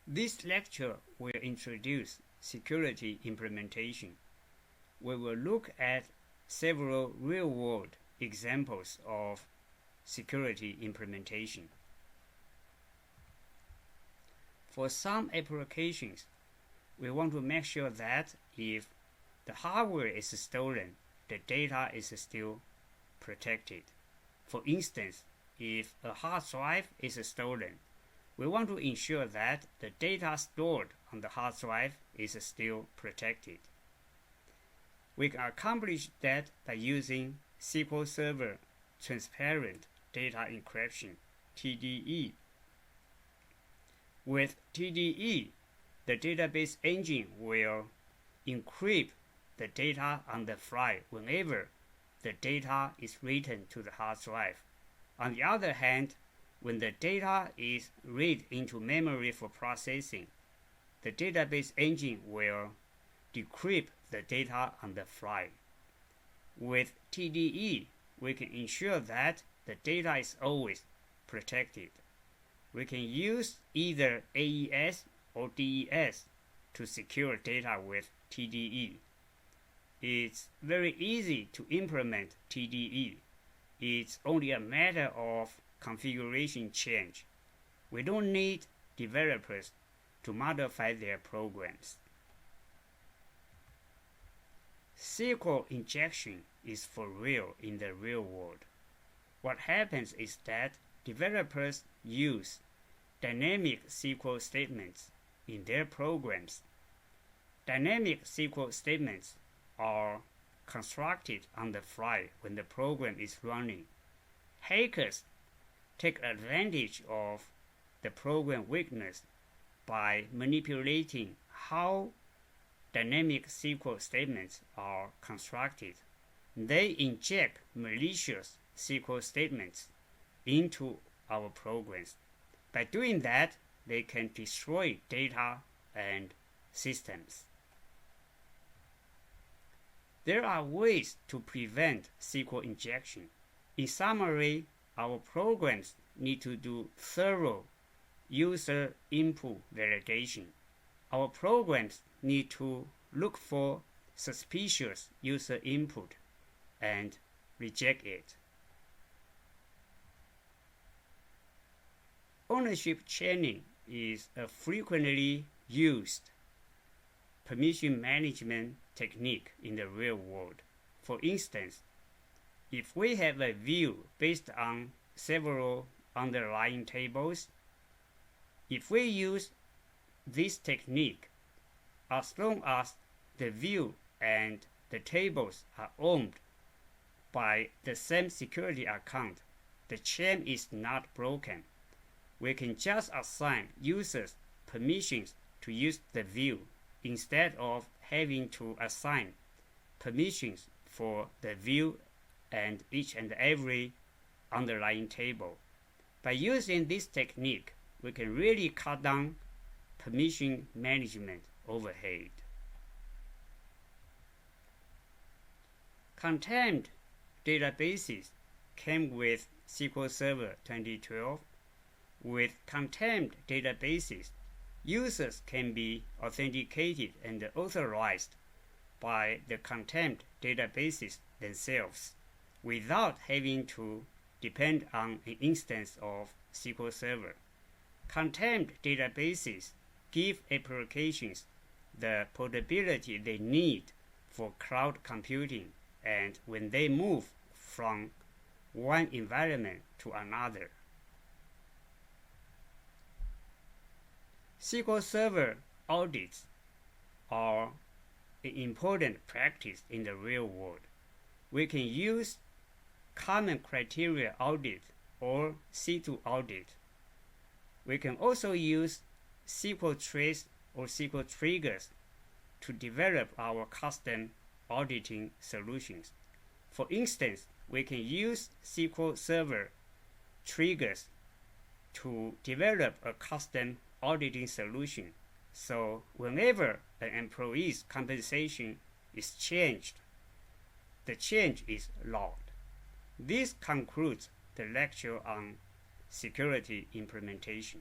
This lecture will introduce security implementation. We will look at several real-world examples of security implementation. For some applications, we want to make sure that if the hardware is stolen, the data is still protected. For instance, if a hard drive is stolen, we want to ensure that the data stored on the hard drive is still protected. We can accomplish that by using SQL Server Transparent Data Encryption, TDE. With TDE, the database engine will encrypt the data on the fly whenever the data is written to the hard drive. On the other hand, when the data is read into memory for processing, the database engine will decrypt the data on the fly. With TDE, we can ensure that the data is always protected. We can use either AES or DES to secure data with TDE. It's very easy to implement TDE. It's only a matter of configuration change. We don't need developers to modify their programs. SQL injection is for real in the real world. What happens is that developers use dynamic SQL statements in their programs. Dynamic SQL statements are constructed on the fly when the program is running. Hackers take advantage of the program weakness by manipulating how dynamic SQL statements are constructed. They inject malicious SQL statements into our programs. By doing that, they can destroy data and systems. There are ways to prevent SQL injection. In summary, our programs need to do thorough user input validation. Our programs need to look for suspicious user input and reject it. Ownership chaining is a frequently used permission management technique in the real world. For instance, if we have a view based on several underlying tables, if we use this technique, as long as the view and the tables are owned by the same security account, the chain is not broken. We can just assign users permissions to use the view instead of having to assign permissions for the view and each and every underlying table. By using this technique, we can really cut down permission management overhead. Contained databases came with SQL Server 2012. With contained databases, users can be authenticated and authorized by the contained databases themselves without having to depend on an instance of SQL Server. Contained databases give applications the portability they need for cloud computing and when they move from one environment to another. SQL Server audits are an important practice in the real world. We can use Common Criteria Audit or C2 Audit. We can also use SQL Trace or SQL Triggers to develop our custom auditing solutions. For instance, we can use SQL Server Triggers to develop a custom auditing solution. So whenever an employee's compensation is changed, the change is logged. This concludes the lecture on security implementation.